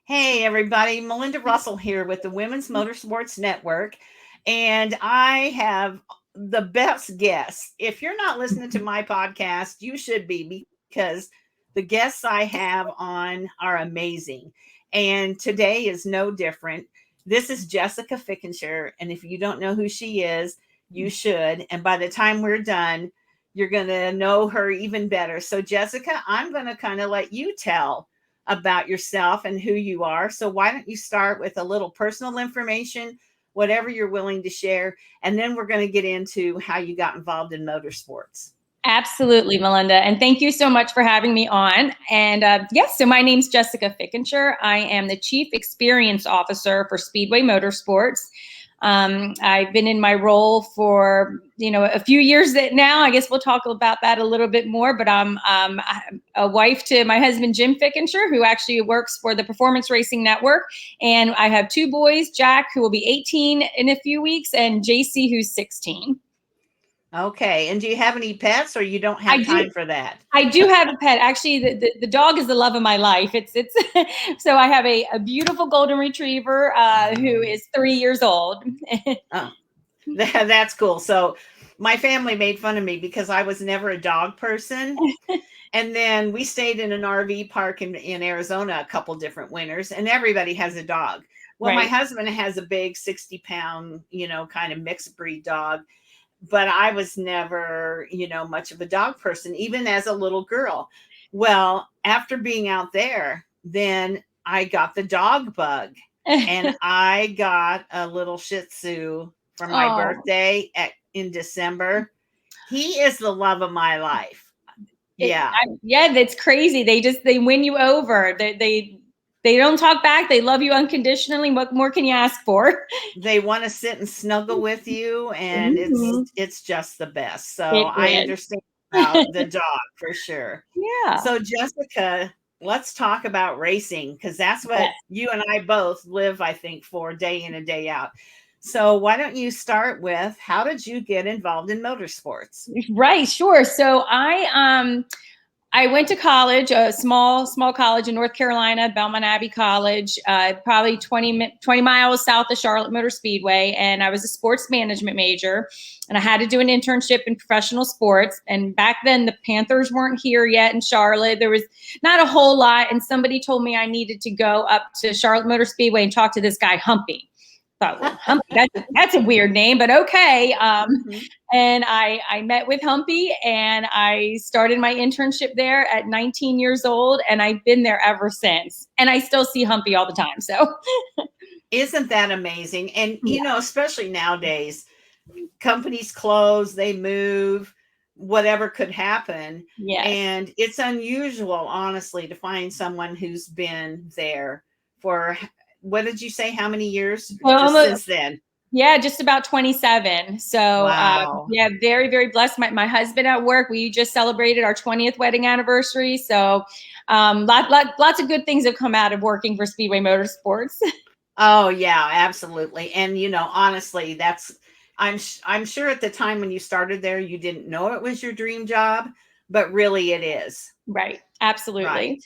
Hey, everybody. Melinda Russell here with the Women's Motorsports Network. And I have the best guests. If you're not listening to my podcast, you should be because the guests I have on are amazing. And today is no different. This is Jessica Fickenscher. And if you don't know who she is, you should. And by the time we're done, you're going to know her even better. So, Jessica, I'm going to kind of let you tell about yourself and who you are. So why don't you start with a little personal information, whatever you're willing to share, and then we're going to get into how you got involved in motorsports. Absolutely, Melinda. And thank you so much for having me on. And yes, so my name's Jessica Fickenscher. I am the Chief Experience Officer for Speedway Motorsports. I've been in my role for, a few years now. I guess we'll talk about that a little bit more, but I'm a wife to my husband, Jim Fickenscher, who actually works for the Performance Racing Network. And I have two boys, Jack, who will be 18 in a few weeks, and JC, who's 16. Okay. And do you have any pets or you don't have time for that? I do have a pet. Actually, the dog is the love of my life. It's so I have a beautiful golden retriever who is 3 years old. Oh, that's cool. So my family made fun of me because I was never a dog person. And then we stayed in an RV park in Arizona a couple different winters, and everybody has a dog. Well, Right. My husband has a big 60-pound, kind of mixed breed dog. But I was never, much of a dog person, even as a little girl. Well, after being out there, then I got the dog bug and I got a little Shih Tzu for my birthday in December. He is the love of my life. Yeah. That's crazy. They win you over. They don't talk back. They love you unconditionally. What more can you ask for? They want to sit and snuggle with you, and it's just the best. So I understand about the dog for sure. Yeah. So Jessica, let's talk about racing, because that's what you and I both live, I think, for day in and day out. So why don't you start with, how did you get involved in motorsports? Right, sure. So I went to college, a small college in North Carolina, Belmont Abbey College, probably 20 miles south of Charlotte Motor Speedway. And I was a sports management major, and I had to do an internship in professional sports. And back then, the Panthers weren't here yet in Charlotte. There was not a whole lot. And somebody told me I needed to go up to Charlotte Motor Speedway and talk to this guy, Humpy. Thought, well, Humpy, that's a weird name, but okay. And I met with Humpy, and I started my internship there at 19 years old, and I've been there ever since. And I still see Humpy all the time. So isn't that amazing? And, especially nowadays, companies close, they move, whatever could happen. Yes. And it's unusual, honestly, to find someone who's been there for, what did you say, how many years since then? Yeah, just about 27. So wow. Very, very blessed. My husband at work, we just celebrated our 20th wedding anniversary. So lots of good things have come out of working for Speedway Motorsports. Oh yeah, absolutely. And honestly, I'm sure at the time when you started there, you didn't know it was your dream job, but really it is. Right. Absolutely. Right.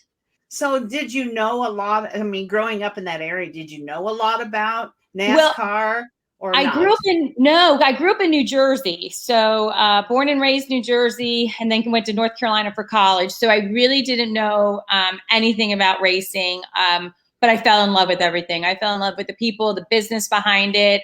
So did you know a lot? I mean, growing up in that area, did you know a lot about NASCAR? Or I grew up in New Jersey. So born and raised New Jersey, and then went to North Carolina for college. So I really didn't know anything about racing. But I fell in love with everything. I fell in love with the people, the business behind it.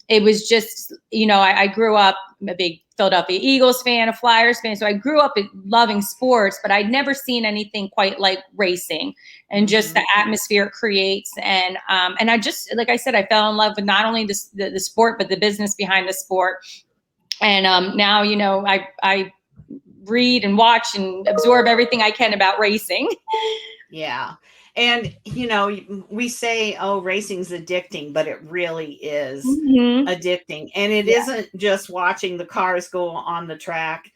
It was just, I grew up a big Philadelphia Eagles fan, a Flyers fan. So I grew up loving sports, but I'd never seen anything quite like racing and just the atmosphere it creates. And I just, like I said, I fell in love with not only the sport, but the business behind the sport. And now, I read and watch and absorb everything I can about racing. Yeah. And, we say, oh, racing's addicting, but it really is addicting. And it isn't just watching the cars go on the track.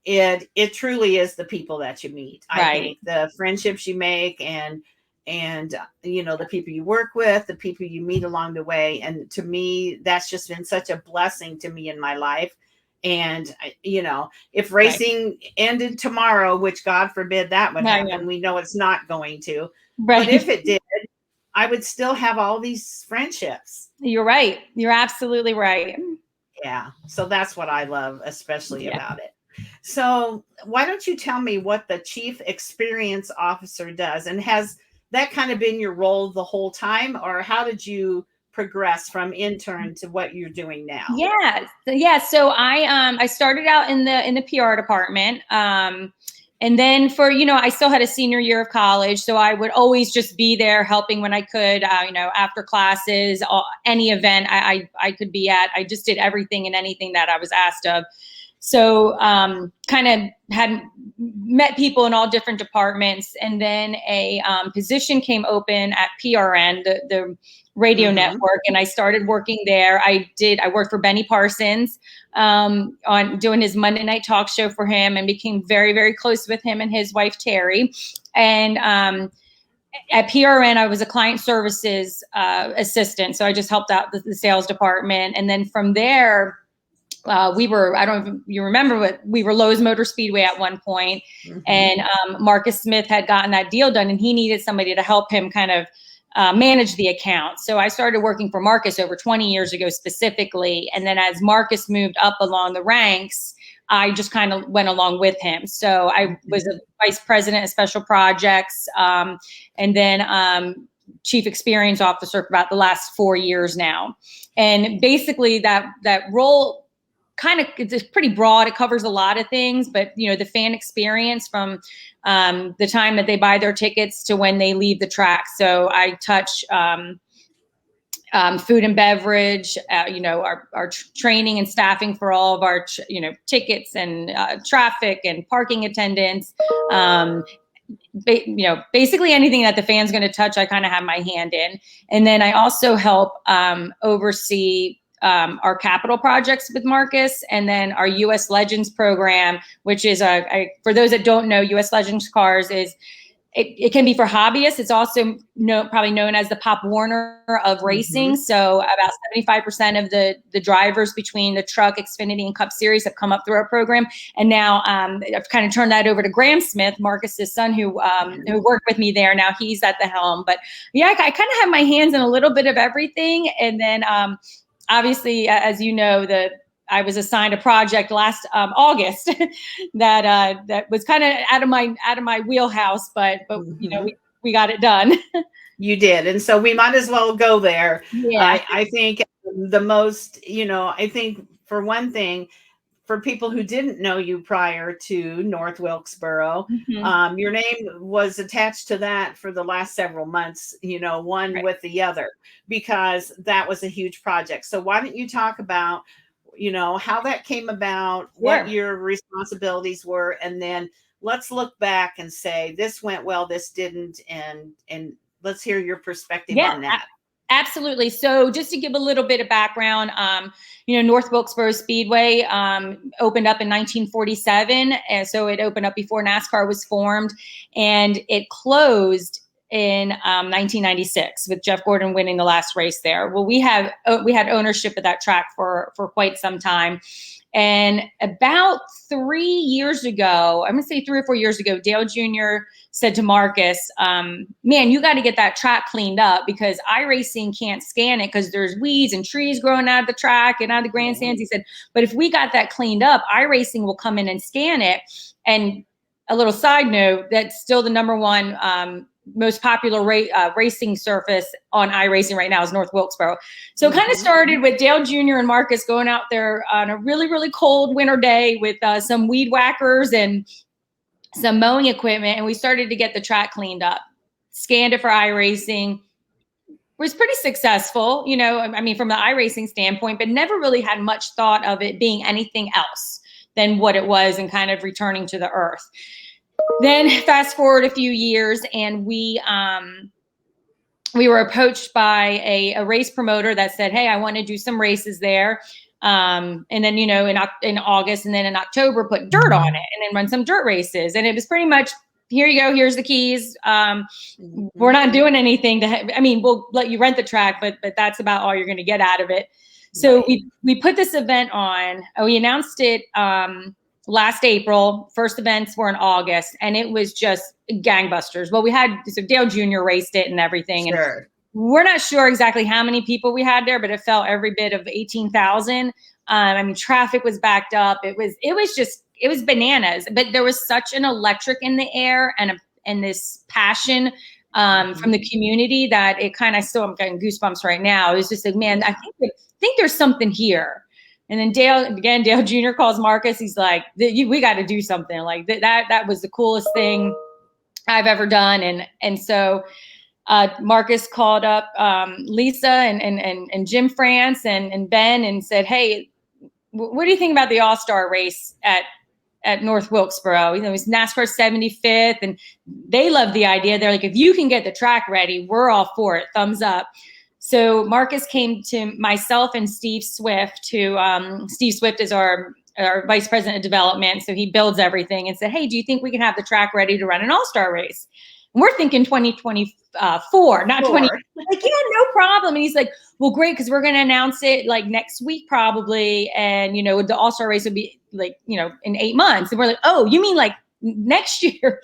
It truly is the people that you meet. I think the friendships you make and the people you work with, the people you meet along the way. And to me, that's just been such a blessing to me in my life. And, if racing ended tomorrow, which God forbid that would happen, we know it's not going to. But if it did, I would still have all these friendships. You're right. You're absolutely right. Yeah. So that's what I love, especially Yeah. about it. So why don't you tell me what the chief experience officer does, and has that kind of been your role the whole time, or how did you progress from intern to what you're doing now? Yeah. So I started out in the PR department. And then I still had a senior year of college, so I would always just be there helping when I could, after classes, any event I could be at. I just did everything and anything that I was asked of. So kind of had met people in all different departments. And then a position came open at PRN, the radio network, and I started working there. I worked for Benny Parsons on doing his Monday night talk show for him, and became very, very close with him and his wife, Terry. And at PRN, I was a client services assistant. So I just helped out the sales department. And then from there, we were, I don't know if you remember, but we were Lowe's Motor Speedway at one point. And Marcus Smith had gotten that deal done, and he needed somebody to help him kind of manage the account. So I started working for Marcus over 20 years ago specifically. And then as Marcus moved up along the ranks, I just kind of went along with him. So I was a vice president of special projects, and then chief experience officer for about the last 4 years now. And basically that role it's pretty broad. It covers a lot of things, but the fan experience from the time that they buy their tickets to when they leave the track. So I touch food and beverage, our training and staffing for all of our tickets and traffic and parking attendants. Basically anything that the fan's going to touch, I kind of have my hand in. And then I also help oversee our capital projects with Marcus, and then our U.S. Legends program, which is for those that don't know, U.S. Legends cars is it can be for hobbyists. It's also probably known as the Pop Warner of racing. So about 75% of the drivers between the Truck, Xfinity, and Cup Series have come up through our program. And now I've kind of turned that over to Graham Smith, Marcus's son, who worked with me there. Now he's at the helm. But yeah, I kind of have my hands in a little bit of everything. And then obviously, as you know, I was assigned a project last August that was kind of out of my wheelhouse, but we got it done. You did, and so we might as well go there. Yeah. I think the most, I think for one thing, for people who didn't know you prior to North Wilkesboro, your name was attached to that for the last several months, one with the other, because that was a huge project. So why don't you talk about, how that came about, what your responsibilities were, and then let's look back and say, this went well, this didn't, and let's hear your perspective on that. Absolutely. So just to give a little bit of background, North Wilkesboro Speedway opened up in 1947. And so it opened up before NASCAR was formed, and it closed in 1996 with Jeff Gordon winning the last race there. Well, we had ownership of that track for quite some time. And about 3 years ago, I'm going to say 3 or 4 years ago, Dale Jr. said to Marcus, man, you got to get that track cleaned up, because iRacing can't scan it because there's weeds and trees growing out of the track and out of the grandstands. He said, but if we got that cleaned up, iRacing will come in and scan it. And a little side note, that's still the number one most popular racing surface on iRacing right now is North Wilkesboro. So it kind of started with Dale Jr. and Marcus going out there on a really, really cold winter day with some weed whackers and some mowing equipment. And we started to get the track cleaned up, scanned it for iRacing. Was pretty successful, from the iRacing standpoint, but never really had much thought of it being anything else than what it was and kind of returning to the earth. Then fast forward a few years, and we were approached by a race promoter that said, hey, I want to do some races there. And then, in August and then in October, put dirt on it and then run some dirt races. And it was pretty much, here you go, here's the keys. We're not doing anything we'll let you rent the track, but that's about all you're going to get out of it. So we put this event on. We announced it last April. First events were in August, and it was just gangbusters. Well, so Dale Jr. raced it and everything. Sure. we're not sure exactly how many people we had there, but it felt every bit of 18,000. I mean, traffic was backed up. It was bananas, but there was such an electric in the air and this passion from the community that it kind of, still I'm getting goosebumps right now. It was just like, man, I think there's something here. And then Dale Jr. calls Marcus. He's like, we got to do something. Like that was the coolest thing I've ever done. And so Marcus called up Lisa and Jim France and Ben and said, hey, what do you think about the All-Star race at North Wilkesboro? It was NASCAR's 75th, and they loved the idea. They're like, if you can get the track ready, we're all for it. Thumbs up. So Marcus came to myself and Steve Swift, Steve Swift is our vice president of development. So he builds everything, and said, hey, do you think we can have the track ready to run an All-Star race? And we're thinking 2024, not 20. Like, yeah, no problem. And he's like, well, great, because we're going to announce it like next week probably. And, the All-Star race would be like, in 8 months. And we're like, oh, you mean like next year?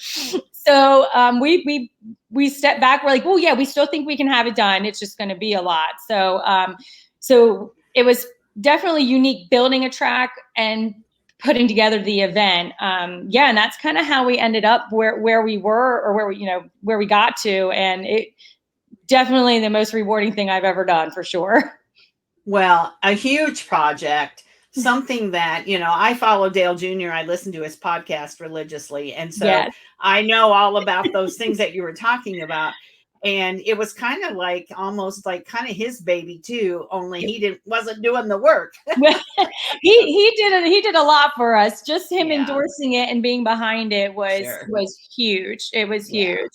So we stepped back. We're like, well, yeah, we still think we can have it done. It's just going to be a lot. So it was definitely unique building a track and putting together the event. And that's kind of how we ended up where we were, or where we got to. And it definitely the most rewarding thing I've ever done, for sure. Well, a huge project, something that, I follow Dale Jr. I listen to his podcast religiously. And so I know all about those things that you were talking about. And it was kind of like, almost like kind of his baby too, only he wasn't doing the work. he did a lot for us. Just him endorsing it and being behind it was huge. It was huge.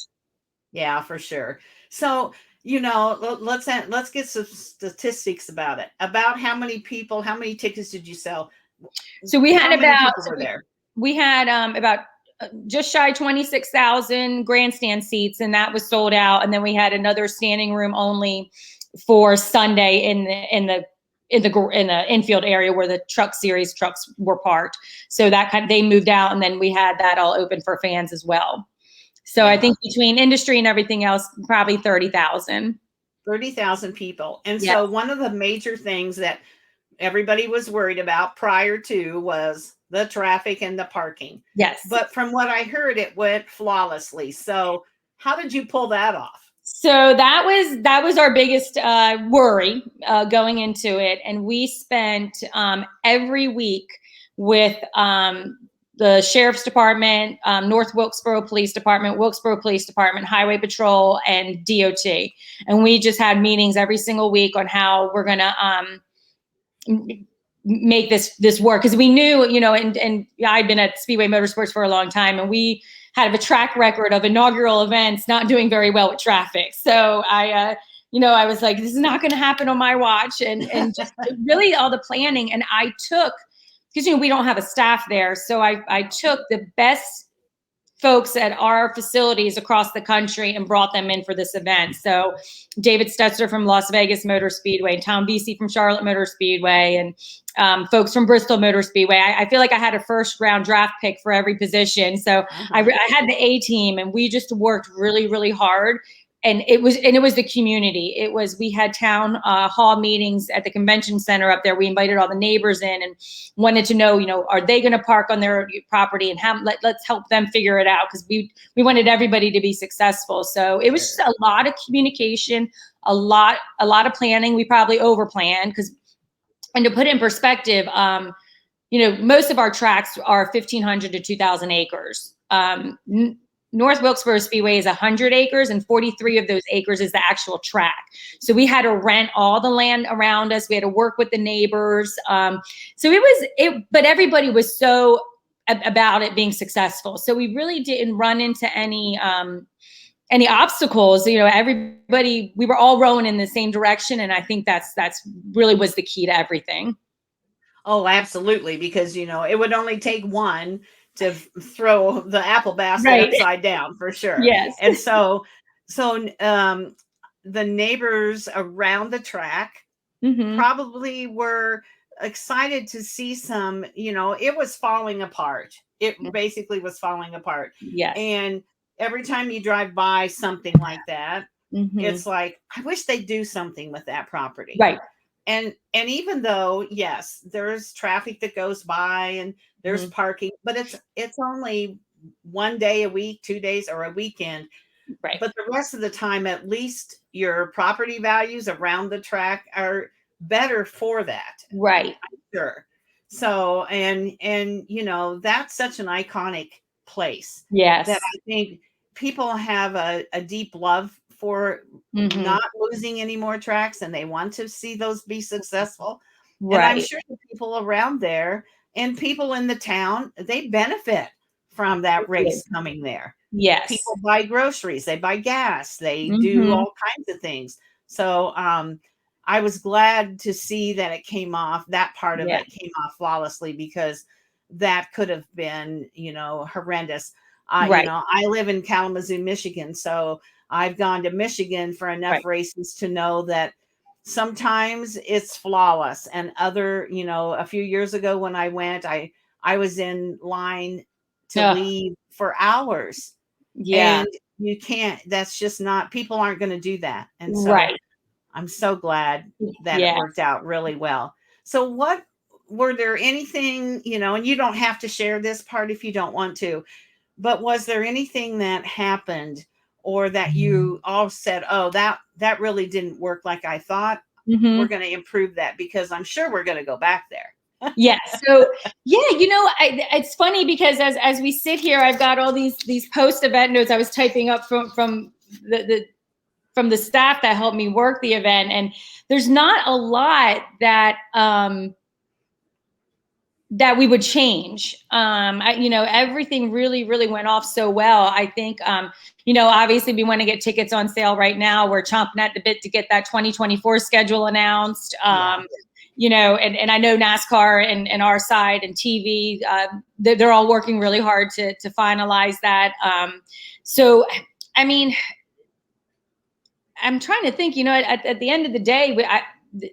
Yeah, for sure. So, let's get some statistics about it. About how many tickets did you sell? So we had we had about just shy 26,000 grandstand seats, and that was sold out. And then we had another standing room only for Sunday in the infield area where the truck series trucks were parked. So they moved out, and then we had that all open for fans as well. So I think between industry and everything else, probably 30,000. 30,000 people. And so one of the major things that everybody was worried about prior to was the traffic and the parking. Yes. But from what I heard, it went flawlessly. So how did you pull that off? So that was our biggest worry going into it. And we spent every week with the Sheriff's Department, North Wilkesboro Police Department, Wilkesboro Police Department, Highway Patrol, and DOT. And we just had meetings every single week on how we're going to make this work. Because we knew, and I'd been at Speedway Motorsports for a long time, and we had a track record of inaugural events not doing very well with traffic. So I was like, this is not going to happen on my watch. And just really all the planning. And I took, because we don't have a staff there, so I took the best folks at our facilities across the country and brought them in for this event. So David Stetzer from Las Vegas Motor Speedway, Tom Vesey from Charlotte Motor Speedway, and folks from Bristol Motor Speedway. I feel like I had a first round draft pick for every position. So I had the A team, and we just worked really, really hard. And it was the community. We had town hall meetings at the convention center up there. We invited all the neighbors in and wanted to know, are they going to park on their property, and let's help them figure it out, because we wanted everybody to be successful. So it was just a lot of communication, a lot of planning. We probably overplanned and to put it in perspective, most of our tracks are 1,500 to 2,000 acres. North Wilkesboro Speedway is 100 acres, and 43 of those acres is the actual track. So we had to rent all the land around us. We had to work with the neighbors. But everybody was so about it being successful. So we really didn't run into any obstacles. Everybody, we were all rowing in the same direction. And I think that's really was the key to everything. Oh, absolutely. Because, it would only take one to throw the apple basket upside down, for sure. Yes. And so the neighbors around the track probably were excited to see some, it was falling apart. It basically was falling apart. Yes. And every time you drive by something like that, it's like, I wish they'd do something with that property. Right. And even though, yes, there's traffic that goes by and there's parking, but it's only one day a week, 2 days, or a weekend. Right. But the rest of the time, at least your property values around the track are better for that. Right. I'm sure. So, and you know, that's such an iconic place. Yes. That I think people have a deep love for not losing any more tracks, and they want to see those be successful. Right. And I'm sure the people around there and people in the town, they benefit from that race coming there. Yes. People buy groceries, they buy gas, they do all kinds of things. So I was glad to see that it came off, that part of it came off flawlessly, because that could have been, you know, horrendous. Right. You know, I live in Kalamazoo, Michigan, so I've gone to Michigan for enough races to know that sometimes it's flawless. And other, you know, a few years ago when I went, I was in line to leave for hours. Yeah. And you can't, that's just not, people aren't going to do that. And so I'm so glad that it worked out really well. So what, were there anything, you know, and you don't have to share this part if you don't want to, but was there anything that happened or that you all said, oh, that really didn't work like I thought? We're going to improve that, because I'm sure we're going to go back there. Yeah. So yeah, you know, it's funny because as we sit here, I've got all these post-event notes I was typing up from the staff that helped me work the event, and there's not a lot that that we would change. You know, everything really went off so well. I think, you know, obviously we want to get tickets on sale right now. We're chomping at the bit to get that 2024 schedule announced. You know, and I know NASCAR and our side and TV, they're all working really hard to finalize that. So, I mean, I'm trying to think, you know, at the end of the day,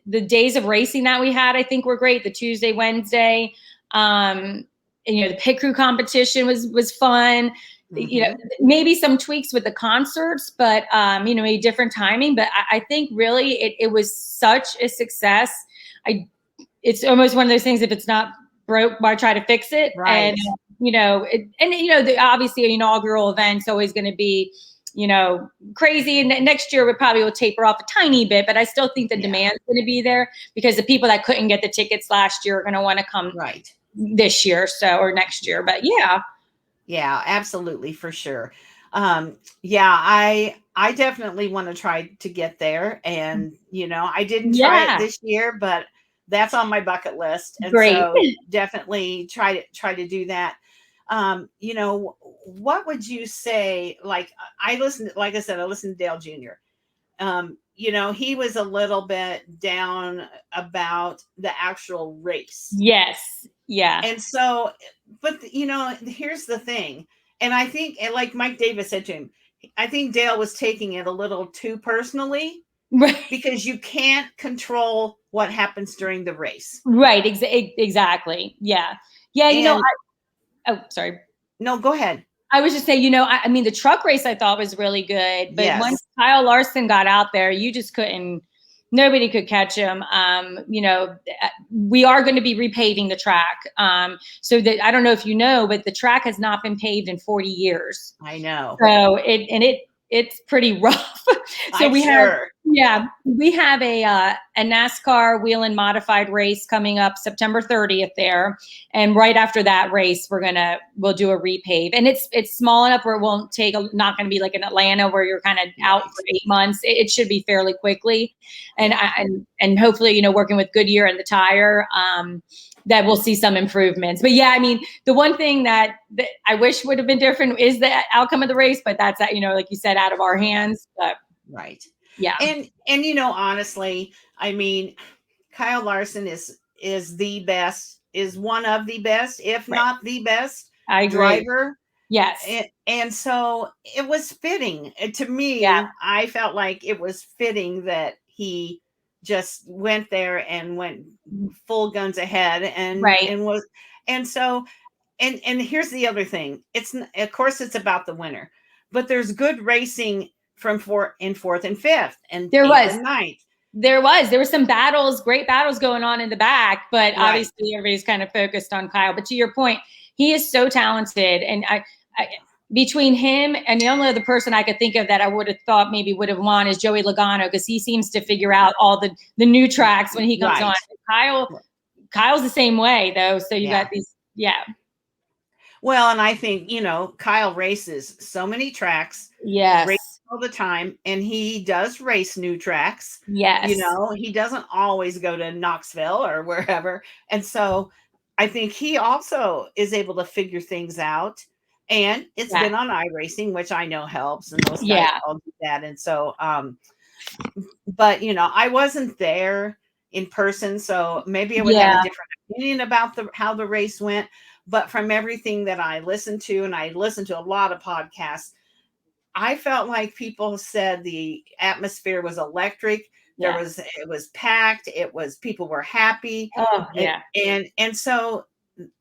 the days of racing that we had, I think were great. The Tuesday, Wednesday, and, you know, the pit crew competition was fun. You know, maybe some tweaks with the concerts, but, you know, a different timing. But I think really it was such a success. It's almost one of those things, if it's not broke, why try to fix it? Right. And, you know, you know, obviously an inaugural event's always going to be, you know, crazy. And next year we probably will taper off a tiny bit, but I still think the demand's going to be there, because the people that couldn't get the tickets last year are going to want to come this year, or next year. But yeah, absolutely, for sure. I definitely want to try to get there, and you know, I didn't try it this year, but that's on my bucket list, and so definitely try to do that. You know, what would you say? Like I said, I listened to Dale Jr. You know, he was a little bit down about the actual race. Yes. Yeah. And so, but you know, here's the thing. And I think, and like Mike Davis said to him, I think Dale was taking it a little too personally, because you can't control what happens during the race. Right. Exactly. Yeah. Yeah. You know, oh, sorry. No, go ahead. I was just saying, you know, I mean, the truck race I thought was really good, but once Kyle Larson got out there, you just nobody could catch him. You know, we are going to be repaving the track. So that, I don't know if you know, but the track has not been paved in 40 years. I know. So it's pretty rough. So we have a NASCAR wheel and modified race coming up September 30th there. And right after that race, we'll do a repave, and it's small enough where it won't take, not going to be like in Atlanta where you're kind of out for 8 months. It should be fairly quickly. And hopefully, you know, working with Goodyear and the tire, that we'll see some improvements. But yeah, I mean, the one thing that I wish would have been different is the outcome of the race, but that's, you know, like you said, out of our hands. But yeah. And you know, honestly, I mean, Kyle Larson is the best, is one of the best, if not the best driver. Yes. And so it was fitting to me. I felt like it was fitting that he just went there and went full guns ahead and here's the other thing. Of course it's about the winner, but there's good racing from fourth and fifth and There eighth was. and ninth. There were some battles, great battles going on in the back, but obviously everybody's kind of focused on Kyle. But to your point, he is so talented. And I between him and the only other person I could think of that I would have thought maybe would have won is Joey Logano, because he seems to figure out all the new tracks when he comes on. Kyle's the same way though. So you got these, Well, and I think, Kyle races so many tracks. Yes. All the time, and he does race new tracks. Yes. He doesn't always go to Knoxville or wherever. And so I think he also is able to figure things out. And it's been on iRacing, which I know helps, and those guys all do that. And so but I wasn't there in person, so maybe I would have a different opinion about how the race went. But from everything that I listened to, and I listened to a lot of podcasts, I felt like people said the atmosphere was electric. It was packed. People were happy. Oh, yeah. And so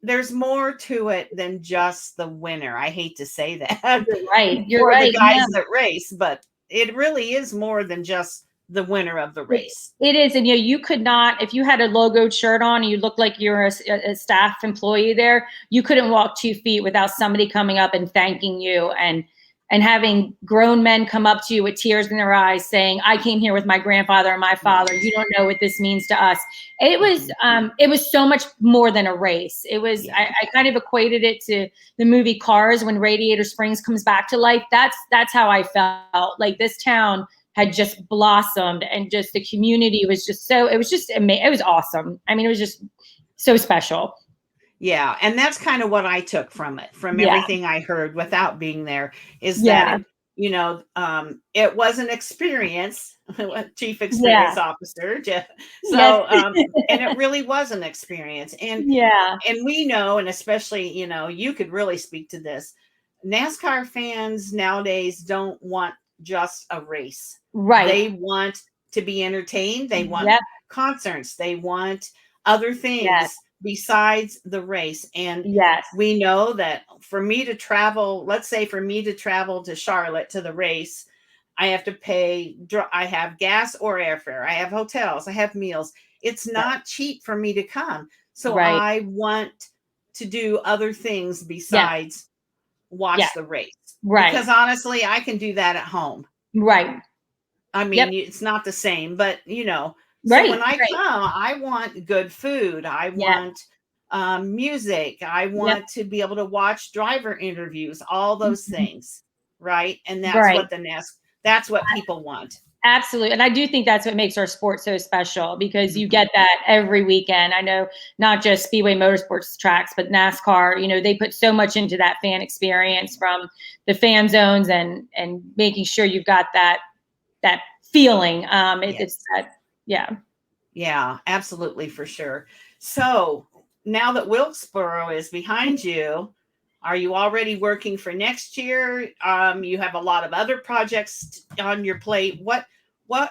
there's more to it than just the winner. I hate to say that. You're right. The guys that race, but it really is more than just the winner of the race. It is. And you could not, if you had a logoed shirt on and you looked like you're a staff employee there, you couldn't walk 2 feet without somebody coming up and thanking you and having grown men come up to you with tears in their eyes saying, I came here with my grandfather and my father. You don't know what this means to us. It was so much more than a race. It was, I kind of equated it to the movie Cars when Radiator Springs comes back to life. That's how I felt. Like this town had just blossomed, and just the community was just it was awesome. I mean, it was just so special. Yeah. And that's kind of what I took from it, from everything I heard without being there, is that, it was an experience, Chief Experience Officer, Jeff. So, and it really was an experience. And, and we know, and especially, you could really speak to this, NASCAR fans nowadays don't want just a race. Right. They want to be entertained. They want concerts. They want other things besides the race. And we know that for me to travel, let's say for me to travel to Charlotte to the race, I have to pay, I have gas or airfare. I have hotels. I have meals. It's not cheap for me to come. So I want to do other things besides watch the race. Right. Because honestly, I can do that at home. Right. I mean, it's not the same, but so when I come, I want good food. I want music. I want to be able to watch driver interviews, all those things. Right. And that's what that's what people want. Absolutely. And I do think that's what makes our sport so special, because you get that every weekend. I know not just Speedway Motorsports tracks, but NASCAR, they put so much into that fan experience, from the fan zones and making sure you've got that feeling. It's that, Yeah, absolutely, for sure. So now that Wilkesboro is behind you, are you already working for next year? You have a lot of other projects on your plate. What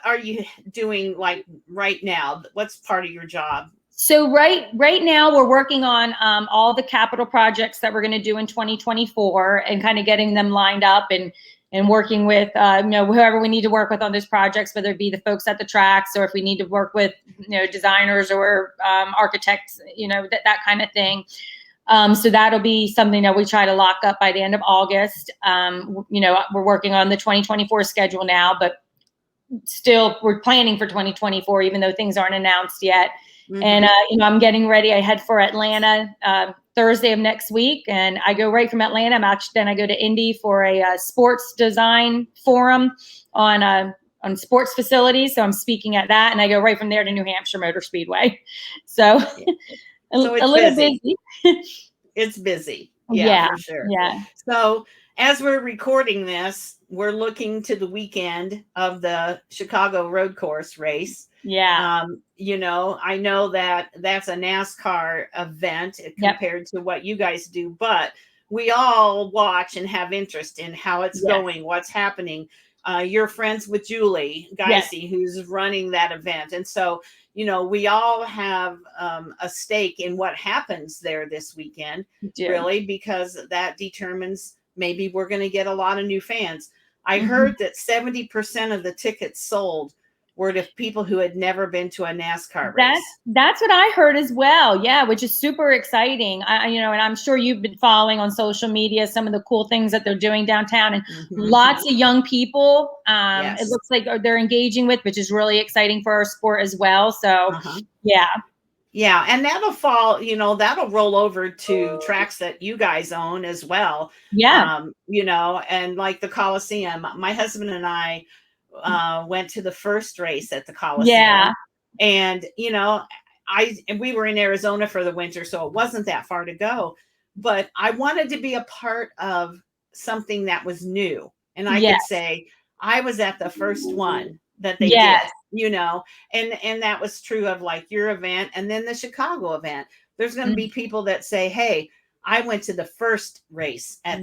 are you doing like right now? What's part of your job? So right now we're working on all the capital projects that we're going to do in 2024, and kind of getting them lined up and working with whoever we need to work with on those projects, whether it be the folks at the tracks, or if we need to work with designers or architects, that kind of thing. So that'll be something that we try to lock up by the end of August. We're working on the 2024 schedule now, but still we're planning for 2024, even though things aren't announced yet. Mm-hmm. And, I'm getting ready. I head for Atlanta Thursday of next week, and I go right from Atlanta. Then I go to Indy for a sports design forum on sports facilities. So I'm speaking at that, and I go right from there to New Hampshire Motor Speedway. So, a little busy. It's busy. Yeah, for sure. Yeah. So as we're recording this, we're looking to the weekend of the Chicago road course race. Yeah. I know that that's a NASCAR event compared to what you guys do, but we all watch and have interest in how it's going, what's happening. You're friends with Julie Geisey, who's running that event. And so, we all have a stake in what happens there this weekend, really, because that determines maybe we're going to get a lot of new fans. I heard that 70% of the tickets sold were to people who had never been to a NASCAR race. That's what I heard as well. Yeah, which is super exciting. And I'm sure you've been following on social media some of the cool things that they're doing downtown, and lots of young people. It looks like they're engaging with, which is really exciting for our sport as well. So, yeah. Yeah, and that'll fall, that'll roll over to tracks that you guys own as well. Yeah. And like the Coliseum, my husband and I went to the first race at the Coliseum. Yeah. And, we were in Arizona for the winter, so it wasn't that far to go. But I wanted to be a part of something that was new. And I could say, I was at the first one that they did, and that was true of like your event and then the Chicago event. There's going to be people that say, hey, I went to the first race at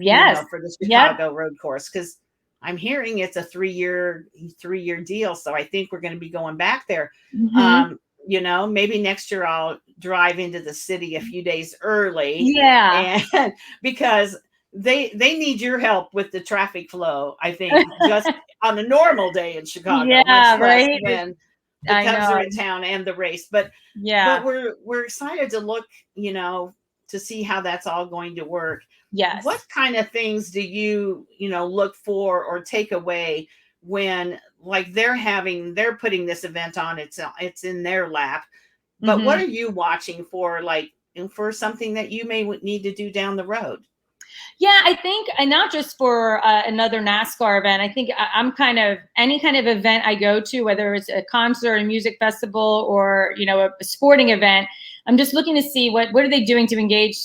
for the Chicago road course, because I'm hearing it's a three-year deal. So I think we're going to be going back there. Maybe next year I'll drive into the city a few days early. Yeah. And because they need your help with the traffic flow, I think, just on a normal day in Chicago. Yeah, right. When the Cubs are in town and the race. But we're excited to look, to see how that's all going to work. Yes. What kind of things do you, look for or take away when like they're putting this event on, it's in their lap, but what are you watching for, like for something that you may need to do down the road? Yeah, I think, and not just for another NASCAR event, I think I'm kind of, any kind of event I go to, whether it's a concert, a music festival, or, a sporting event, I'm just looking to see what are they doing to engage,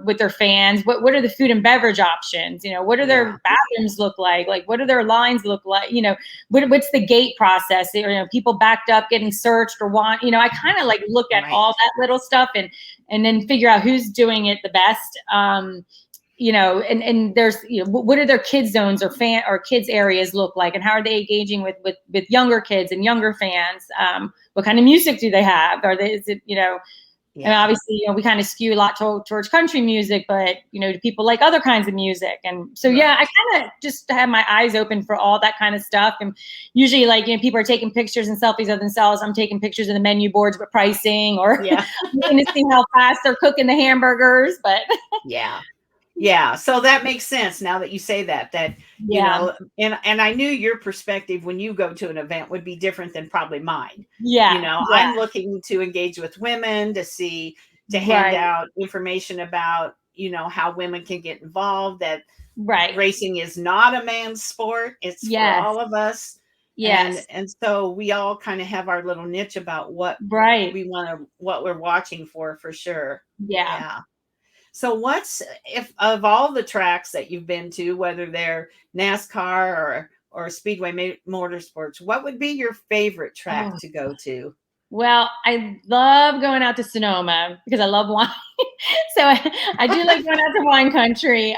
with their fans? What are the food and beverage options? What do their bathrooms look like? Like, what do their lines look like? What's the gate process? People backed up, getting searched, or I kind of like look at all that little stuff and then figure out who's doing it the best. And there's, what do their kids zones or kids areas look like, and how are they engaging with younger kids and younger fans? What kind of music do they have? And obviously, we kind of skew a lot towards country music, but, do people like other kinds of music? And so, I kind of just have my eyes open for all that kind of stuff. And usually, like, people are taking pictures and selfies of themselves. I'm taking pictures of the menu boards with pricing, or looking to see how fast they're cooking the hamburgers. But yeah. So that makes sense now that you say that, and I knew your perspective when you go to an event would be different than probably mine. I'm looking to engage with women to hand out information about, how women can get involved, that racing is not a man's sport. It's for all of us. Yes. And so we all kind of have our little niche about what we want to, what we're watching for sure. Yeah. So if of all the tracks that you've been to, whether they're NASCAR or Speedway Motorsports, what would be your favorite track to go to? Well, I love going out to Sonoma because I love wine. So I do like going out to wine country.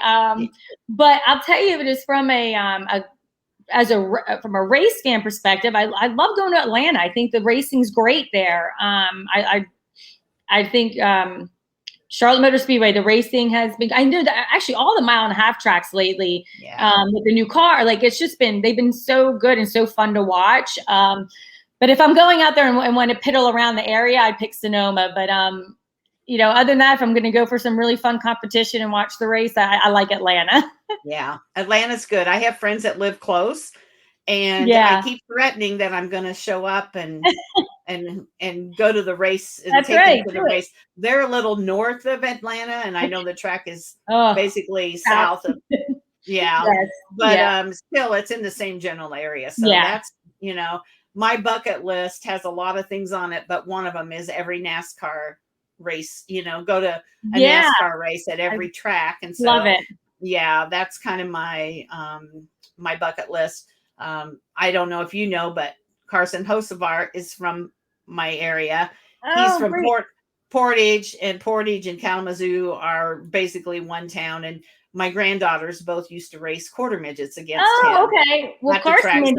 But I'll tell you, just from from a race fan perspective, I love going to Atlanta. I think the racing's great there. I think Charlotte Motor Speedway, the racing has been, I know that actually all the 1.5 mile tracks lately, with the new car, like they've been so good and so fun to watch. But if I'm going out there and want to piddle around the area, I'd pick Sonoma. But, other than that, if I'm going to go for some really fun competition and watch the race, I like Atlanta. Yeah, Atlanta's good. I have friends that live close, and I keep threatening that I'm going to show up and go to the race and take them to the race. They're a little north of Atlanta, and I know the track is basically south of but still it's in the same general area. So that's, my bucket list has a lot of things on it, but one of them is every NASCAR race, go to a NASCAR race at every track. And so love it. Yeah, that's kind of my my bucket list. I don't know if you know, but Carson Hocevar is from my area. He's from Portage, and Portage and Kalamazoo are basically one town. And my granddaughters both used to race quarter midgets against him. Okay. Well, Carson,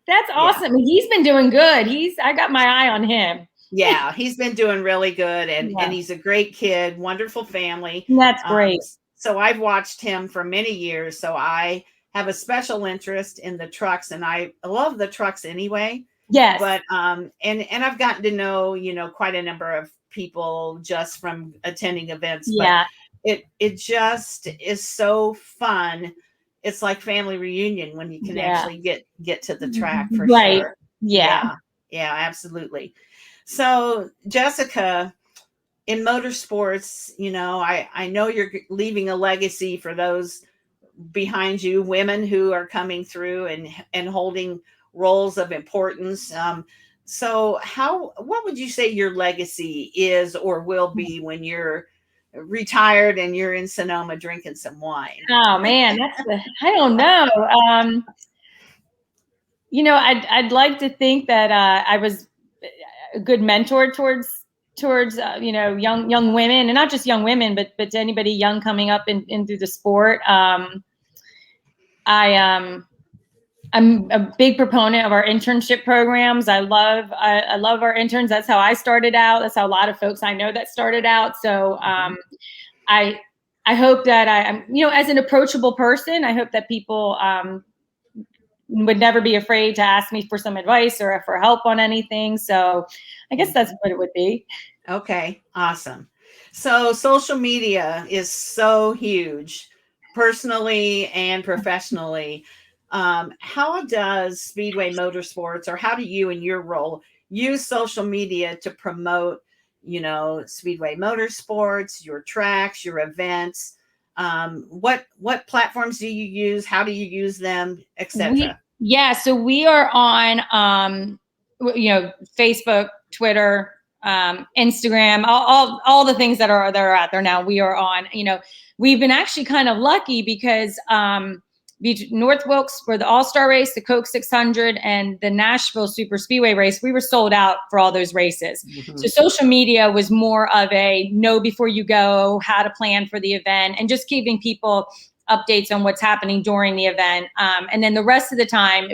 that's awesome. Yeah. He's been doing good. I got my eye on him. Yeah, he's been doing really good, and he's a great kid, wonderful family. That's great. So I've watched him for many years. So I have a special interest in the trucks, and I love the trucks anyway. Yes. But and I've gotten to know, quite a number of people just from attending events. Yeah. But it just is so fun. It's like family reunion when you can actually get to the track for sure. Yeah. Yeah, absolutely. So Jessica, in motorsports, I know you're leaving a legacy for those behind you, women who are coming through and holding roles of importance. So what would you say your legacy is or will be when you're retired and you're in Sonoma drinking some wine? Oh man, I don't know. I'd like to think that I was a good mentor towards young women, and not just young women, but to anybody young coming up in through the sport. I'm a big proponent of our internship programs. I love our interns. That's how I started out. That's how a lot of folks I know that started out. So I hope that I'm, as an approachable person, I hope that people would never be afraid to ask me for some advice or for help on anything. So I guess that's what it would be. Okay, awesome. So social media is so huge, personally and professionally. How does Speedway Motorsports, or how do you in your role use social media to promote, Speedway Motorsports, your tracks, your events? What platforms do you use? How do you use them, etc.? So we are on, Facebook, Twitter, Instagram, all the things that are out there now. We are on. We've been actually kind of lucky because North Wilkes for the All-Star race, the Coke 600, and the Nashville Super Speedway race, we were sold out for all those races. Mm-hmm. So social media was more of a know before you go, how to plan for the event, and just keeping people updates on what's happening during the event. And then the rest of the time,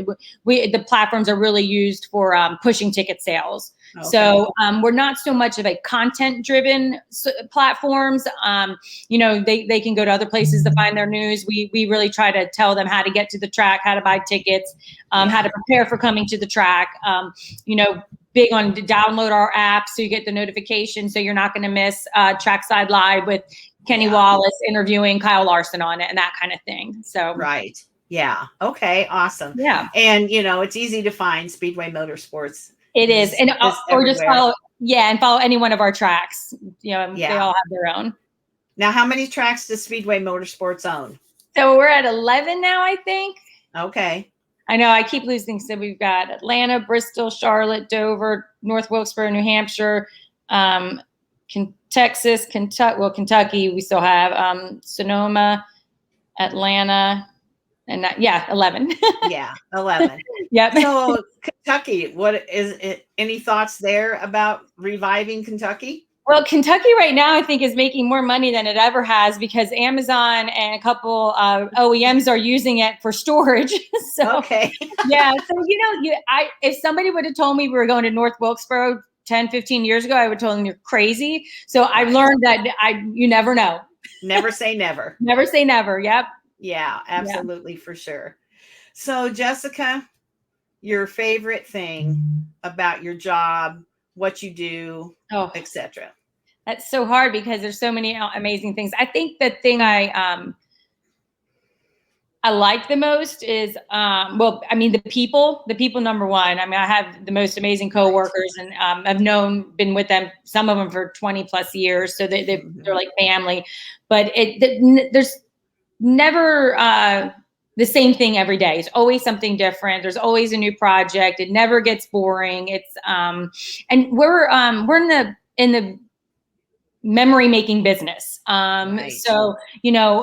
the platforms are really used for pushing ticket sales. Okay. So we're not so much of a content-driven platforms. They can go to other places to find their news. We really try to tell them how to get to the track, how to buy tickets, how to prepare for coming to the track. Big on to download our app so you get the notification, so you're not going to miss Trackside Live with Kenny Wallace interviewing Kyle Larson on it and that kind of thing. So right. Yeah. Okay. Awesome. Yeah. And it's easy to find Speedway Motorsports. It is. And or just follow any one of our tracks. They all have their own. Now, how many tracks does Speedway Motorsports own? So we're at 11 now, I think. Okay. I know I keep losing. So we've got Atlanta, Bristol, Charlotte, Dover, North Wilkesboro, New Hampshire, Texas, Kentucky. We still have Sonoma, Atlanta, and 11. Yeah, 11. Yep. So Kentucky, what is it? Any thoughts there about reviving Kentucky? Well, Kentucky right now, I think, is making more money than it ever has because Amazon and a couple OEMs are using it for storage. So, okay. Yeah. So, if somebody would have told me we were going to North Wilkesboro 10, 15 years ago, I would have told them you're crazy. So I've learned that you never know. Never say never. Never say never. Yep. Yeah, absolutely. For sure. So Jessica, your favorite thing about your job, what you do, etc. That's so hard because there's so many amazing things. I think the thing I like the most is, the people number one. I mean, I have the most amazing coworkers and I've been with them, some of them for 20 plus years. So they're like family, but there's never the same thing every day. It's always something different. There's always a new project. It never gets boring. It's and we're in the memory making business. Right. So,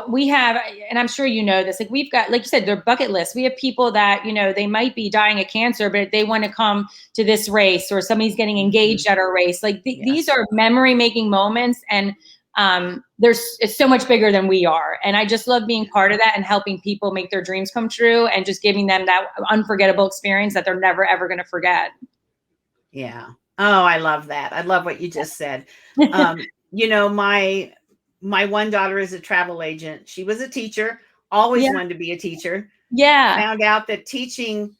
we have, and I'm sure this, like we've got, like you said, their bucket list. We have people that, they might be dying of cancer, but they want to come to this race, or somebody's getting engaged at our race. Like these are memory making moments. And it's so much bigger than we are. And I just love being part of that and helping people make their dreams come true and just giving them that unforgettable experience that they're never, ever going to forget. Yeah. Oh, I love that. I love what you just said. My one daughter is a travel agent. She was a teacher, always wanted to be a teacher. Yeah. found out that teaching,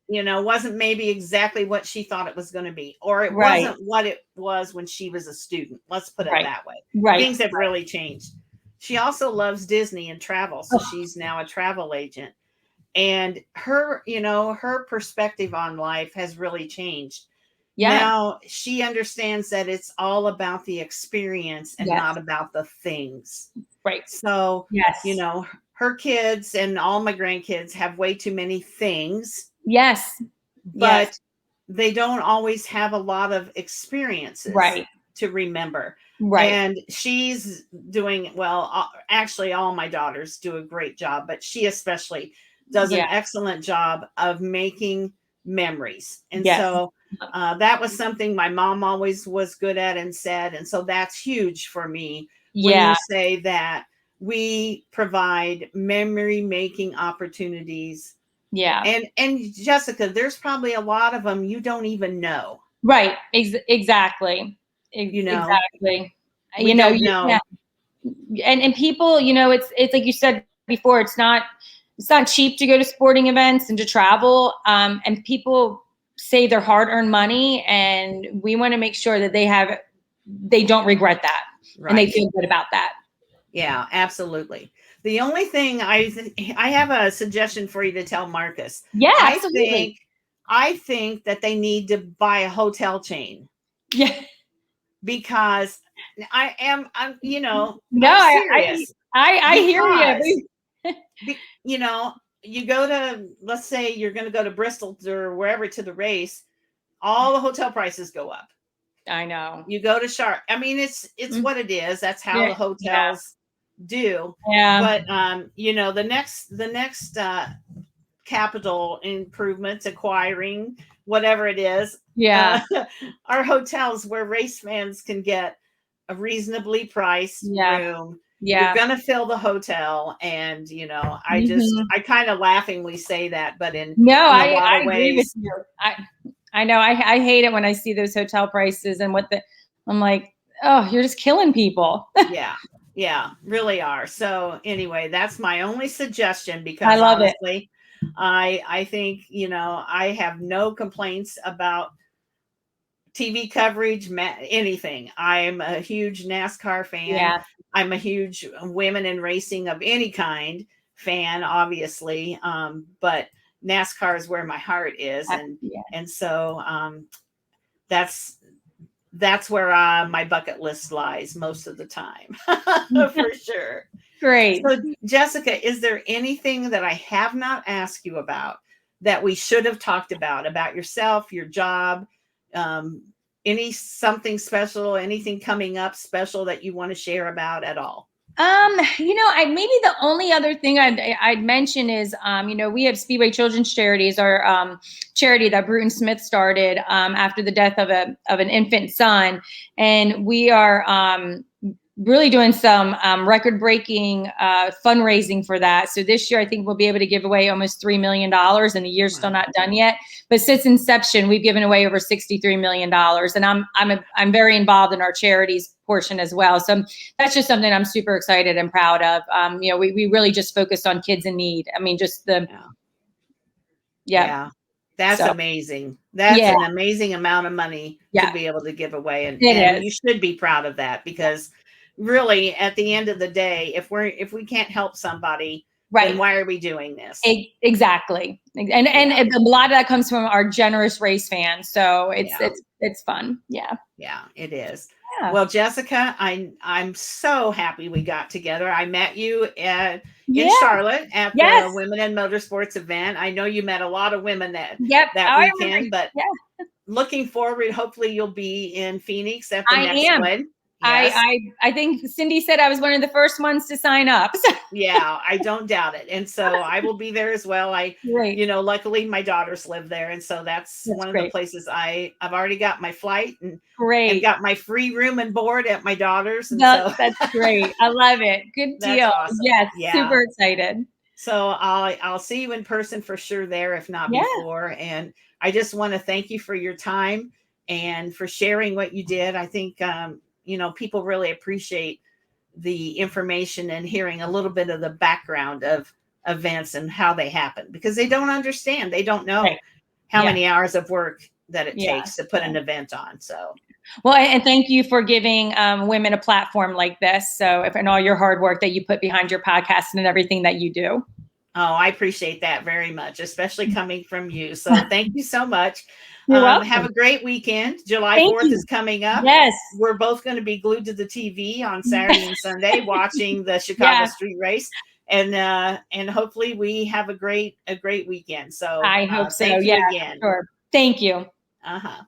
wasn't maybe exactly what she thought it was going to be, or it Right. wasn't what it was when she was a student. Let's put it Right. that way. Right. Things have really changed. She also loves Disney and travel, so she's now a travel agent. And her, her perspective on life has really changed. Yeah. Now she understands that it's all about the experience and Yes. not about the things. Right. So, Yes. her kids and all my grandkids have way too many things. Yes. But yes. they don't always have a lot of experiences Right. to remember. Right. And she's doing well. Actually, all my daughters do a great job, but she especially does an excellent job of making memories. And so that was something my mom always was good at and said. And so that's huge for me when you say that we provide memory making opportunities. Yeah. And Jessica, there's probably a lot of them you don't even know. Right. Exactly. Exactly. We don't know. Yeah. And people, it's like you said before, it's not cheap to go to sporting events and to travel. And people save their hard-earned money, and we want to make sure that they don't regret that, and they feel good about that. Yeah, absolutely. The only thing I have a suggestion for you to tell Marcus. Yeah, absolutely. I think that they need to buy a hotel chain. Yeah. Because I'm No, I'm serious. I hear you. You go to, let's say you're going to go to Bristol or wherever to the race, all the hotel prices go up. I know. You go to Charlotte. I mean, it's what it is. That's how the hotels do. Yeah. But the next capital improvements, acquiring whatever it is. Yeah. Our hotels where race fans can get a reasonably priced room. Yeah. You're gonna fill the hotel, and I kind of laughingly say that, but in a lot of ways, agree with you. I know I hate it when I see those hotel prices and I'm like, oh, you're just killing people. Yeah, really are. So anyway, that's my only suggestion, because I love honestly, I think I have no complaints about TV coverage, anything. I'm a huge NASCAR fan. Yeah. I'm a huge women in racing of any kind fan, obviously. But NASCAR is where my heart is. And so that's where my bucket list lies most of the time, for sure. Great. So Jessica, is there anything that I have not asked you about that we should have talked about yourself, your job, something special, anything coming up special that you want to share about at all? Maybe the only other thing I'd mention is, we have Speedway Children's Charities, our charity that Bruton Smith started after the death of an infant son, and we are really doing some record-breaking fundraising for that. So this year, I think we'll be able to give away almost $3 million, and the year's still not done yet. But since inception, we've given away over $63 million, and I'm very involved in our charities portion as well. So that's just something I'm super excited and proud of. We really just focused on kids in need. I mean, just that's amazing. That's an amazing amount of money to be able to give away, and you should be proud of that, because really, at the end of the day, if we can't help somebody, then why are we doing this? Exactly. And a lot of that comes from our generous race fans. So it's fun. Yeah. Yeah, it is. Yeah. Well, Jessica, I'm so happy we got together. I met you in Charlotte at the Women in Motorsports event. I know you met a lot of women that weekend, but looking forward, hopefully you'll be in Phoenix at the next one. Yes. I think Cindy said I was one of the first ones to sign up. Yeah, I don't doubt it. And so I will be there as well. Luckily my daughters live there. And so that's one of the places I've already got my flight and got my free room and board at my daughter's. And that's great. I love it. Good deal. Awesome. Yes. Yeah. Super excited. So I'll see you in person for sure there, if not before. And I just want to thank you for your time and for sharing what you did. I think, people really appreciate the information and hearing a little bit of the background of events and how they happen, because they don't understand. They don't know Right. how Yeah. many hours of work that it Yeah. takes to put an event on. So, well, and thank you for giving women a platform like this. So, and all your hard work that you put behind your podcast and everything that you do. oh, I appreciate that very much, especially coming from you. So thank you so much. You're welcome. Have a great weekend. July Thank 4th you. is coming up. Yes. We're both going to be glued to the TV on Saturday and Sunday watching the Chicago Yeah. Street Race. And hopefully we have a great weekend. So I hope so. thank you Yeah, again. sure. Thank you. Uh-huh.